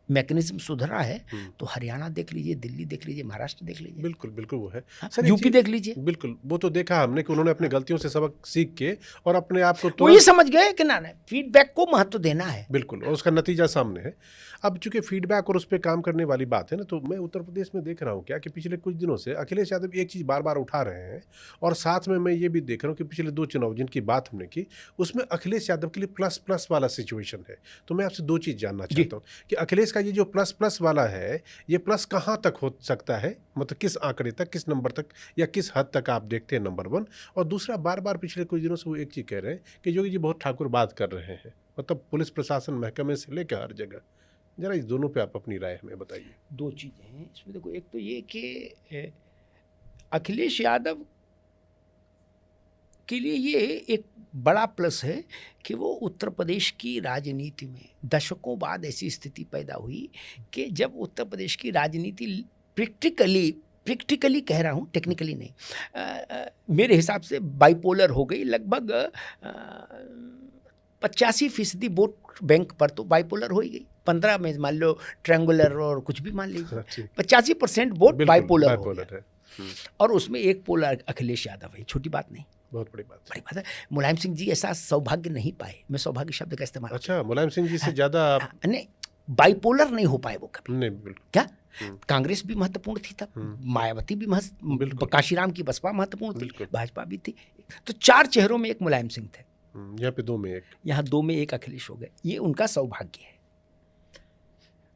[SPEAKER 2] मैकेनिज्म सुधरा है, तो हरियाणा देख लीजिए, दिल्ली देख लीजिए, महाराष्ट्र देख लीजिए,
[SPEAKER 1] बिल्कुल बिल्कुल वो है,
[SPEAKER 2] यूपी देख लीजिए,
[SPEAKER 1] बिल्कुल वो तो देखा हमने कि उन्होंने अपनी गलतियों से सबक सीख के और अपने आप को
[SPEAKER 2] तो ये समझ गए कि ना फीडबैक को महत्व देना है,
[SPEAKER 1] बिल्कुल, और उसका नतीजा सामने है। अब चूंकि फीडबैक और उस पर काम करने वाली बात है ना, तो मैं उत्तर प्रदेश में देख रहा हूँ क्या कि पिछले कुछ दिनों से अखिलेश यादव एक चीज़ बार बार उठा रहे हैं, और साथ में मैं ये भी देख रहा हूँ कि पिछले 2 चुनाव जिनकी बात हमने की, उसमें अखिलेश यादव के लिए प्लस प्लस वाला सिचुएशन है। तो मैं आपसे 2 चीज़ जानना चाहता हूँ कि अखिलेश का ये जो प्लस प्लस वाला है, ये प्लस कहाँ तक हो सकता है, मतलब किस आंकड़े तक, किस नंबर तक, या किस हद तक आप देखते हैं, नंबर 1। और दूसरा, बार बार पिछले कुछ दिनों से वो एक चीज़ कह रहे हैं कि योगी जी बहुत ठाकुर बात कर रहे हैं, मतलब पुलिस प्रशासन महकमे से लेकर हर जगह। जरा इस दोनों पे आप अपनी राय हमें बताइए।
[SPEAKER 2] 2 चीज़ें हैं इसमें। देखो, एक तो ये कि अखिलेश यादव के लिए ये एक बड़ा प्लस है कि वो उत्तर प्रदेश की राजनीति में दशकों बाद ऐसी स्थिति पैदा हुई कि जब उत्तर प्रदेश की राजनीति प्रैक्टिकली कह रहा हूँ, टेक्निकली नहीं, मेरे हिसाब से बाइपोलर हो गई। लगभग 85% वोट बैंक पर तो बाइपोलर हो ही गई, 15 में मान लो ट्रायंगुलर और कुछ भी मान लीजिए, 85% वोट बाइपोलर हो गया। और उसमें एक पोलर अखिलेश यादव है, छोटी बात नहीं,
[SPEAKER 1] बहुत बड़ी बात
[SPEAKER 2] है। मुलायम सिंह जी ऐसा सौभाग्य नहीं पाए, मैं सौभाग्य शब्द का इस्तेमाल,
[SPEAKER 1] अच्छा, मुलायम सिंह जी से ज्यादा
[SPEAKER 2] नहीं, बाइपोलर नहीं हो पाए वो कभी,
[SPEAKER 1] नहीं, बिल्कुल।
[SPEAKER 2] क्या कांग्रेस भी महत्वपूर्ण थी तब, मायावती भी काशीराम की बसपा महत्वपूर्ण थी, भाजपा भी थी, तो 4 चेहरों में एक मुलायम सिंह थे,
[SPEAKER 1] यहाँ पे 2 में 1।
[SPEAKER 2] यहाँ 2 में 1 अखिलेश हो गए, ये उनका सौभाग्य है।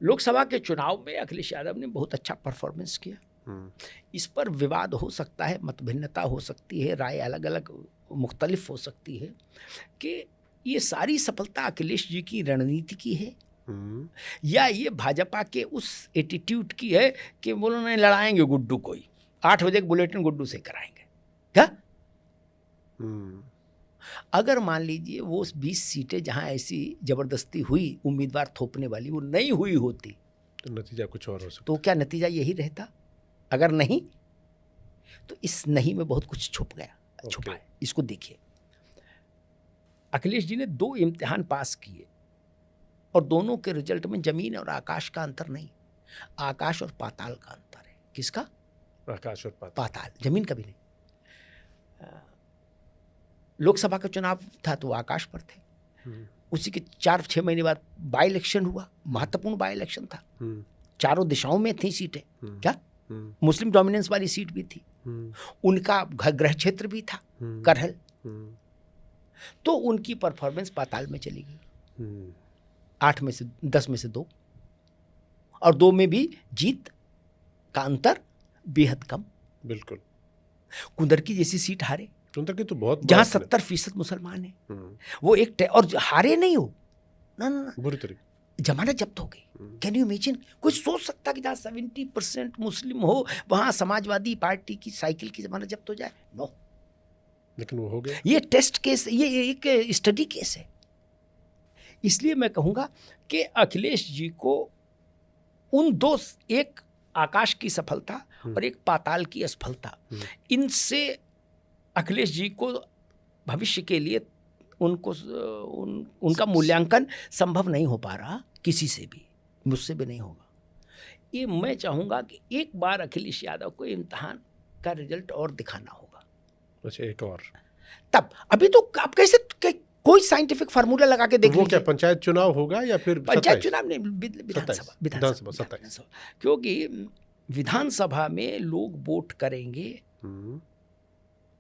[SPEAKER 2] लोकसभा के चुनाव में अखिलेश यादव ने बहुत अच्छा परफॉर्मेंस किया। इस पर विवाद हो सकता है, मतभिन्नता हो सकती है, राय अलग अलग मुख्तलिफ हो सकती है कि ये सारी सफलता अखिलेश जी की रणनीति की है या ये भाजपा के उस एटीट्यूड की है कि बोलो नहीं लड़ाएंगे गुड्डू कोई 8 बजे बुलेटिन गुड्डू से कराएंगे क्या। अगर मान लीजिए वो 20 सीटें जहां ऐसी जबरदस्ती हुई उम्मीदवार थोपने वाली वो नहीं हुई होती
[SPEAKER 1] तो नतीजा कुछ और हो सकता।
[SPEAKER 2] तो क्या नतीजा यही रहता? अगर नहीं तो इस नहीं में बहुत कुछ छुप गया, छुपा है। इसको देखिए, अखिलेश जी ने 2 इम्तिहान पास किए और दोनों के रिजल्ट में जमीन और आकाश का अंतर नहीं, आकाश और पाताल का अंतर है। किसका?
[SPEAKER 1] आकाश और
[SPEAKER 2] पाताल, जमीन का भी नहीं। लोकसभा का चुनाव था तो आकाश पर थे, उसी के 4-6 महीने बाद बाई इलेक्शन हुआ, महत्वपूर्ण बाई इलेक्शन था, चारों दिशाओं में थी सीटें, क्या मुस्लिम डोमिनेंस वाली सीट भी थी, उनका गृह क्षेत्र भी था करहल, तो उनकी परफॉर्मेंस पाताल में चली गई। 8 में से 10 में से 2 और 2 में भी जीत का अंतर बेहद कम।
[SPEAKER 1] बिल्कुल।
[SPEAKER 2] कुंदर की जैसी सीट हारे,
[SPEAKER 1] कुंदर की तो बहुत,
[SPEAKER 2] जहां 70% मुसलमान है, वो एक और हारे नहीं हो ना
[SPEAKER 1] बुरी तरीके
[SPEAKER 2] जमानत जब्त हो गई। Can you imagine? कोई सोच सकता कि जहाँ 70% मुस्लिम हो वहां समाजवादी पार्टी की साइकिल की जमानत जब्त हो जाए? नो,
[SPEAKER 1] लेकिन वो हो गया।
[SPEAKER 2] ये टेस्ट केस, ये एक स्टडी केस है। इसलिए मैं कहूंगा कि अखिलेश जी को उन 2, एक आकाश की सफलता और एक पाताल की असफलता, इनसे अखिलेश जी को भविष्य के लिए उनका मूल्यांकन संभव नहीं हो पा रहा, किसी से भी, मुझसे भी नहीं होगा। ये मैं चाहूंगा कि एक बार अखिलेश यादव को इम्तिहान का रिजल्ट और दिखाना होगा।
[SPEAKER 1] अच्छा, एक और
[SPEAKER 2] तब अभी तो आप कैसे कोई साइंटिफिक फार्मूला लगा के देख
[SPEAKER 1] वो क्या पंचायत चुनाव होगा या फिर
[SPEAKER 2] पंचायत चुनाव नहीं, विधानसभा,
[SPEAKER 1] 27?
[SPEAKER 2] क्योंकि विधानसभा में लोग वोट करेंगे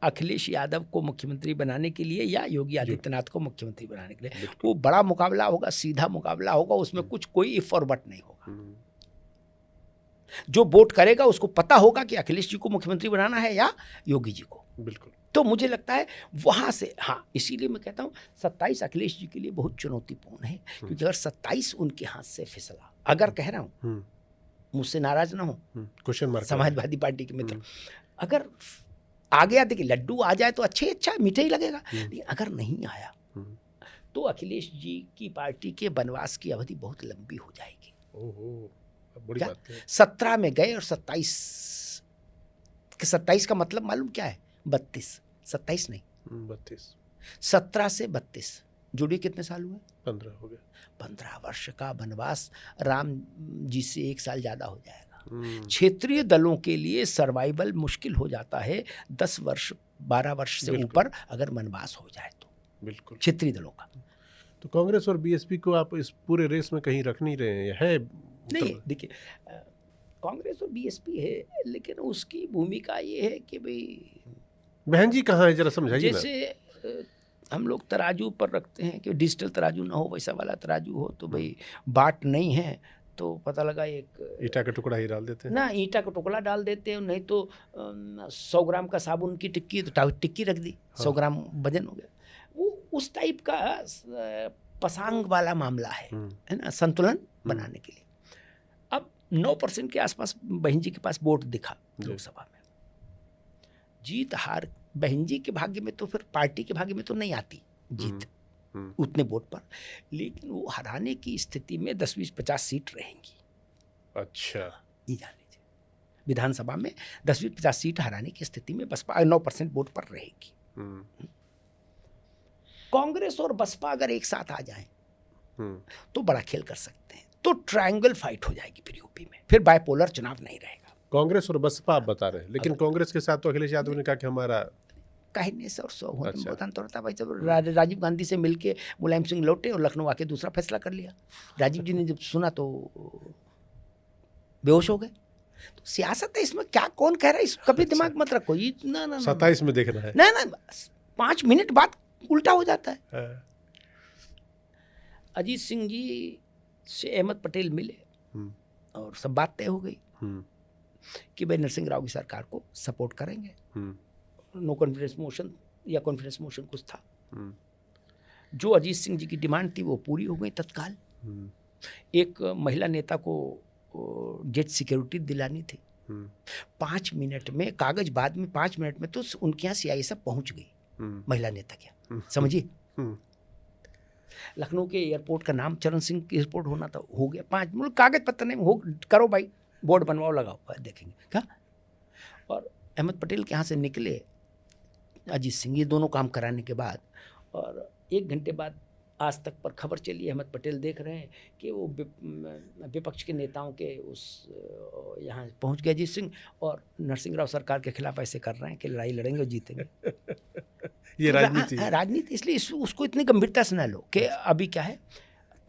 [SPEAKER 2] अखिलेश यादव को मुख्यमंत्री बनाने के लिए या योगी आदित्यनाथ को मुख्यमंत्री बनाने के लिए। वो बड़ा मुकाबला होगा, सीधा मुकाबला होगा, उसमें कुछ कोई इफ और बट नहीं होगा। जो वोट करेगा उसको पता होगा कि अखिलेश जी को मुख्यमंत्री बनाना है या योगी जी को।
[SPEAKER 1] बिल्कुल।
[SPEAKER 2] तो मुझे लगता है वहां से, हाँ, इसीलिए मैं कहता हूँ 27 अखिलेश जी के लिए बहुत चुनौतीपूर्ण है, क्योंकि अगर 27 उनके हाथ से फिसला, अगर कह रहा हूँ, मुझसे नाराज ना हो
[SPEAKER 1] क्वेश्चन मार्क
[SPEAKER 2] समाजवादी पार्टी के मित्र, अगर आ गया, देखिए लड्डू आ जाए तो अच्छा मीठा ही लगेगा, लेकिन अगर नहीं आया तो अखिलेश जी की पार्टी के वनवास की अवधि बहुत लंबी हो जाएगी।
[SPEAKER 1] ओहो, बड़ी बात है।
[SPEAKER 2] 17 में गए और 27 का मतलब मालूम क्या है? 32, 27 नहीं
[SPEAKER 1] 32,
[SPEAKER 2] 17 से 32 जुड़ी कितने साल हुए?
[SPEAKER 1] 15 हो गए।
[SPEAKER 2] 15 वर्ष का वनवास राम जी से 1 साल ज्यादा हो जाएगा। क्षेत्रीय दलों के लिए सर्वाइवल मुश्किल हो जाता है 10 वर्ष 12 वर्ष से ऊपर अगर वनवास हो जाए तो।
[SPEAKER 1] बिल्कुल।
[SPEAKER 2] क्षेत्रीय दलों का
[SPEAKER 1] तो कांग्रेस और बीएसपी को आप इस पूरे रेस में कहीं रख नहीं रहे हैं?
[SPEAKER 2] नहीं, देखिए कांग्रेस और बीएसपी है, लेकिन उसकी भूमिका ये है कि भाई
[SPEAKER 1] बहन जी कहाँ है, जरा समझाइए ना।
[SPEAKER 2] जैसे हम लोग तराजू पर रखते हैं कि डिजिटल तराजू ना हो, वैसा वाला तराजू हो, तो भाई बाट नहीं है तो पता लगा एक
[SPEAKER 1] ईंटा का टुकड़ा ही डाल देते हैं
[SPEAKER 2] ना, ईंटा का टुकड़ा डाल देते हैं, नहीं तो 100 ग्राम का साबुन की टिक्की तो टिक्की रख दी, 100 ग्राम वजन हो गया। वो उस टाइप का पसांग वाला मामला है ना, संतुलन बनाने के लिए। अब 9% के आसपास बहन जी के पास वोट दिखा लोकसभा में। जीत हार बहन जी के भाग्य में तो फिर पार्टी के भाग्य में तो नहीं आती जीत उतने वोट पर, लेकिन वो हराने की स्थिति में 10, 20, 50 सीट रहेंगी।
[SPEAKER 1] अच्छा,
[SPEAKER 2] ये जान लीजिए, विधानसभा में 10, 20, 50 सीट हराने की स्थिति में बसपा 9% वोट पर रहेगी। कांग्रेस और बसपा अगर एक साथ आ जाएं तो बड़ा खेल कर सकते हैं, तो ट्रायंगल फाइट हो जाएगी फिर यूपी में, फिर बायपोलर चुनाव नहीं रहेगा।
[SPEAKER 1] कांग्रेस और बसपा आप बता रहे हैं, लेकिन कांग्रेस के साथ तो अखिलेश यादव ने कहा कि हमारा
[SPEAKER 2] कहने से और 100 होने में बहुत अंतर होता है भाई। जब राजीव गांधी से मिलके मुलायम सिंह लौटे और लखनऊ आके दूसरा फैसला कर लिया, राजीव जी ने जब सुना तो बेहोश हो गए। तो सियासत है इसमें, क्या कौन कह रहा है, कभी दिमाग मत रखो, ये ना
[SPEAKER 1] 27 में देखना है
[SPEAKER 2] ना 5 मिनट बाद उल्टा हो जाता है।
[SPEAKER 1] हाँ।
[SPEAKER 2] अजीत सिंह जी से अहमद पटेल मिले
[SPEAKER 1] हम्म,
[SPEAKER 2] और सब बात तय हो गई
[SPEAKER 1] हम्म,
[SPEAKER 2] कि भाई नरसिंह राव की सरकार को सपोर्ट करेंगे।
[SPEAKER 1] हम्म,
[SPEAKER 2] नो कॉन्फिडेंस मोशन या कॉन्फिडेंस मोशन कुछ था।
[SPEAKER 1] हम्म,
[SPEAKER 2] जो अजीत सिंह जी की डिमांड थी वो पूरी हो गई तत्काल।
[SPEAKER 1] हम्म,
[SPEAKER 2] एक महिला नेता को जेट सिक्योरिटी दिलानी थी।
[SPEAKER 1] हम्म,
[SPEAKER 2] 5 मिनट में कागज, बाद में 5 मिनट में तो उनके यहाँ सीआईए सब पहुंच गई
[SPEAKER 1] हम्म,
[SPEAKER 2] महिला नेता के यहाँ।
[SPEAKER 1] हम्म,
[SPEAKER 2] समझिए,
[SPEAKER 1] हम्म,
[SPEAKER 2] लखनऊ के एयरपोर्ट का नाम चरण सिंह एयरपोर्ट होना था, हो गया। 5 मतलब कागज पत्र नहीं हो, करो भाई, बोर्ड बनवाओ, लगाओ, देखेंगे क्या। और अहमद पटेल के यहाँ से निकले अजीत सिंह, ये दोनों काम कराने के बाद, और 1 घंटे बाद आज तक पर खबर चली, अहमद पटेल देख रहे हैं कि वो विपक्ष के नेताओं के उस यहाँ पहुँच गया अजीत सिंह, और नरसिंह राव सरकार के खिलाफ ऐसे कर रहे हैं कि लड़ाई लड़ेंगे और जीतेंगे।
[SPEAKER 1] ये राजनीति है।
[SPEAKER 2] राजनीति, इसलिए उसको इतनी गंभीरता से न लो कि अभी क्या है,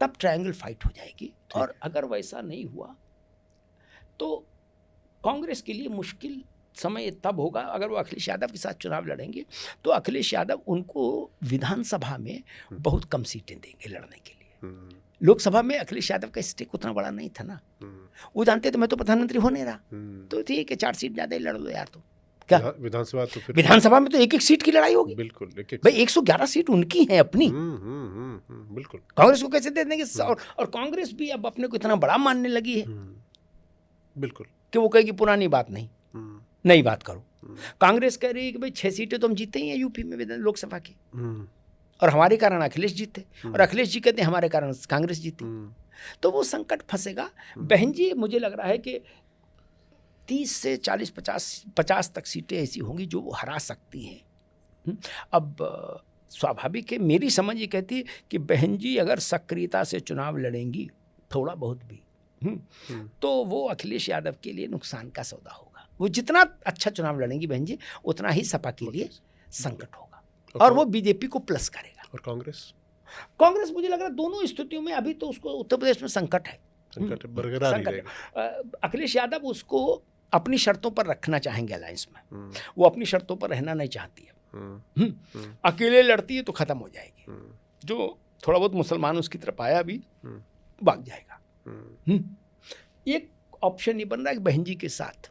[SPEAKER 2] तब ट्रायंगल फाइट हो जाएगी। और अगर वैसा नहीं हुआ तो कांग्रेस के लिए मुश्किल समय तब होगा अगर वो अखिलेश यादव के साथ चुनाव लड़ेंगे, तो अखिलेश यादव उनको विधानसभा में बहुत कम सीटें देंगे लड़ने के लिए। लोकसभा में अखिलेश यादव का स्टेक उतना बड़ा नहीं था ना, वो जानते तो मैं तो प्रधानमंत्री हो नहीं रहा, तो ठीक है 4 सीट ज्यादा ही लड़ लो यार। तो क्या
[SPEAKER 1] विधानसभा, तो फिर
[SPEAKER 2] विधानसभा में तो 1-1 सीट की लड़ाई होगी।
[SPEAKER 1] बिल्कुल,
[SPEAKER 2] भाई 111 सीट उनकी है अपनी,
[SPEAKER 1] बिल्कुल।
[SPEAKER 2] कांग्रेस को कैसे दे देंगे? और कांग्रेस भी अब अपने को इतना बड़ा मानने लगी है
[SPEAKER 1] बिल्कुल
[SPEAKER 2] कि वो कहेगी पुरानी बात नहीं, नई बात करो। कांग्रेस कह रही है कि भाई 6 सीटें तो हम जीते ही हैं यूपी में लोकसभा की, और हमारे कारण अखिलेश जीते, और अखिलेश जी कहते हैं हमारे कारण कांग्रेस जीती। तो वो संकट फंसेगा। बहन जी, मुझे लग रहा है कि 30 से 40-50 तक सीटें ऐसी होंगी जो वो हरा सकती हैं। अब स्वाभाविक है, मेरी समझ ये कहती है कि बहन जी अगर सक्रियता से चुनाव लड़ेंगी थोड़ा बहुत भी, तो वो अखिलेश यादव के लिए नुकसान का सौदा होगा। वो जितना अच्छा चुनाव लड़ेंगी बहन जी, उतना ही सपा के लिए संकट होगा, और वो बीजेपी को प्लस करेगा।
[SPEAKER 1] और कांग्रेस
[SPEAKER 2] मुझे लग रहा है दोनों स्थितियों में अभी तो उसको उत्तर प्रदेश में संकट है,
[SPEAKER 1] बरकरार ही रहेगा।
[SPEAKER 2] अखिलेश यादव उसको अपनी शर्तों पर रखना चाहेंगे अलायंस में, वो अपनी शर्तों पर रहना नहीं चाहती है। अकेले लड़ती है तो खत्म हो जाएगी, जो थोड़ा बहुत मुसलमान उसकी तरफ आया भी भाग जाएगा। एक ऑप्शन ये बन रहा है कि बहन जी के साथ,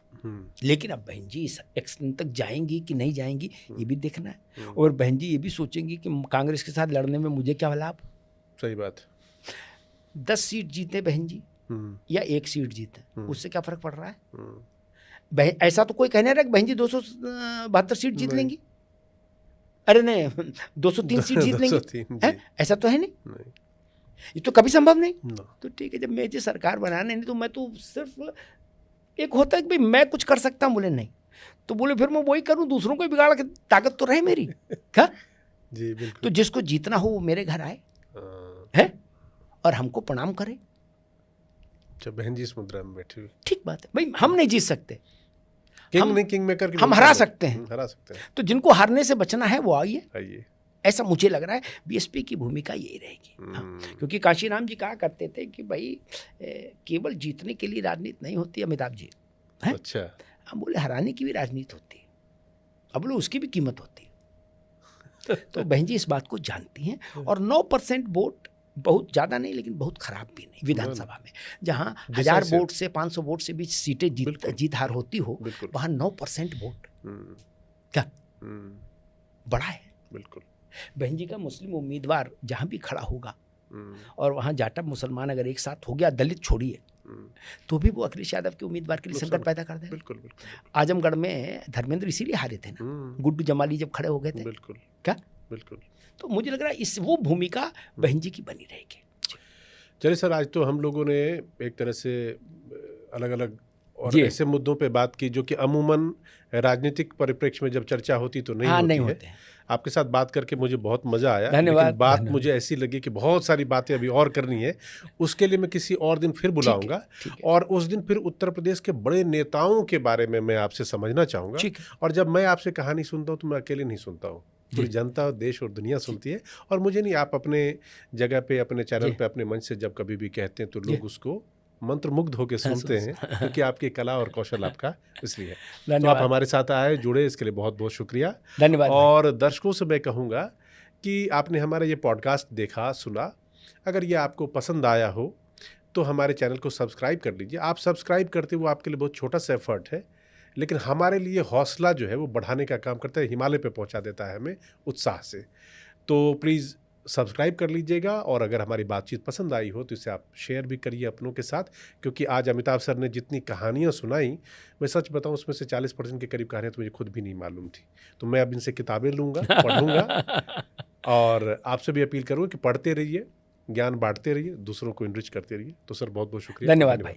[SPEAKER 2] लेकिन अब बहन जी इस एक्सटेंट तक जाएंगी कि नहीं जाएंगी ये भी देखना है, और बहन जी ये भी सोचेंगी कि कांग्रेस के साथ लड़ने में मुझे क्या लाभ।
[SPEAKER 1] सही बात।
[SPEAKER 2] 10 सीट जीते बहन जी या 1 सीट जीते, उससे क्या फर्क पड़ रहा है? ऐसा तो कोई कहने रहा है कि बहन जी 272 सीट जीत लेंगी, अरे नहीं 203 सीट जीत लेंगी, ऐसा तो है नहीं, ये तो कभी संभव नहीं। तो ठीक है, जब मैं सरकार बनाने नहीं, तो मैं तो सिर्फ एक होता है कि भाई मैं कुछ कर सकता हूँ, बोले नहीं तो बोले फिर मैं वही करूँ, दूसरों को बिगाड़ के ताकत तो रहे मेरी। क्या
[SPEAKER 1] जी बिल्कुल।
[SPEAKER 2] तो जिसको जीतना हो वो मेरे घर आए है और हमको प्रणाम करे।
[SPEAKER 1] जब बहन जी इस मुद्रा में बैठी हुई,
[SPEAKER 2] ठीक बात है भाई, हम नहीं जीत सकते,
[SPEAKER 1] किंग मेकर
[SPEAKER 2] हम हरा सकते हैं, तो जिनको हारने से बचना है वो आइए। ऐसा मुझे लग रहा है बीएसपी की भूमिका यही रहेगी। क्योंकि काशीराम जी कहा करते थे कि भाई केवल जीतने के लिए राजनीति नहीं होती अमिताभ जी, है?
[SPEAKER 1] अच्छा।
[SPEAKER 2] हम बोले हराने की भी राजनीति होती है, अब बोले उसकी भी कीमत होती है। तो बहन जी इस बात को जानती हैं, और 9% वोट बहुत ज़्यादा नहीं लेकिन बहुत खराब भी नहीं। विधानसभा में जहाँ 1000 वोट से 500 वोट से भी सीटें जीत हार होती हो, वहाँ 9% वोट क्या बड़ा है।
[SPEAKER 1] बिल्कुल।
[SPEAKER 2] बहन जी का मुस्लिम उम्मीदवार जहाँ भी खड़ा होगा, और वहाँ जाटा मुसलमान अगर एक साथ हो गया, दलित छोड़िए, तो भी वो अखिलेश यादव के उम्मीदवार के लिए संकट पैदा कर देगा।
[SPEAKER 1] बिल्कुल।
[SPEAKER 2] आजमगढ़ में धर्मेंद्र इसीलिए हारे थे ना, गुड्डू जमाली जब खड़े हो गए थे।
[SPEAKER 1] बिल्कुल।
[SPEAKER 2] क्या
[SPEAKER 1] बिल्कुल।
[SPEAKER 2] तो मुझे लग रहा है वो भूमिका बहन जी की बनी रहेगी।
[SPEAKER 1] चलिए सर, आज तो हम लोगों ने एक तरह से अलग अलग और ऐसे मुद्दों पे बात की जो कि अमूमन राजनीतिक परिप्रेक्ष्य में जब चर्चा होती तो नहीं होती है। आपके साथ बात करके मुझे बहुत मज़ा आया, लेकिन बात मुझे ऐसी लगी कि बहुत सारी बातें अभी और करनी है। उसके लिए मैं किसी और दिन फिर बुलाऊंगा, और उस दिन फिर उत्तर प्रदेश के बड़े नेताओं के बारे में मैं आपसे समझना चाहूँगा। और जब मैं आपसे कहानी सुनता हूँ तो मैं अकेले नहीं सुनता हूँ, पूरी जनता, देश और दुनिया सुनती है। और मुझे नहीं, आप अपने जगह पे, अपने चैनल पे, अपने मंच से जब कभी भी कहते हैं तो लोग उसको मंत्रमुग्ध होकर सुनते हैं, क्योंकि आपकी कला और कौशल आपका इसलिए। तो आप हमारे साथ आए, जुड़े, इसके लिए बहुत बहुत शुक्रिया।
[SPEAKER 2] धन्यवाद।
[SPEAKER 1] और दर्शकों से मैं कहूँगा कि आपने हमारा ये पॉडकास्ट देखा, सुना। अगर ये आपको पसंद आया हो तो हमारे चैनल को सब्सक्राइब कर लीजिए। आप सब्सक्राइब करते वो आपके लिए बहुत छोटा सा एफर्ट है, लेकिन हमारे लिए हौसला जो है वो बढ़ाने का काम करता है, हिमालय पे पहुंचा देता है हमें उत्साह से। तो प्लीज़ सब्सक्राइब कर लीजिएगा, और अगर हमारी बातचीत पसंद आई हो तो इसे आप शेयर भी करिए अपनों के साथ, क्योंकि आज अमिताभ सर ने जितनी कहानियाँ सुनाई, मैं सच बताऊं उसमें से 40% के करीब कहानियाँ तो मुझे खुद भी नहीं मालूम थी। तो मैं अब इनसे किताबें लूँगा, पढ़ूंगा, और आपसे भी अपील करूँगा कि पढ़ते रहिए, ज्ञान बांटते रहिए, दूसरों को इनरिच करते रहिए। तो सर बहुत बहुत शुक्रिया।
[SPEAKER 2] धन्यवाद भाई।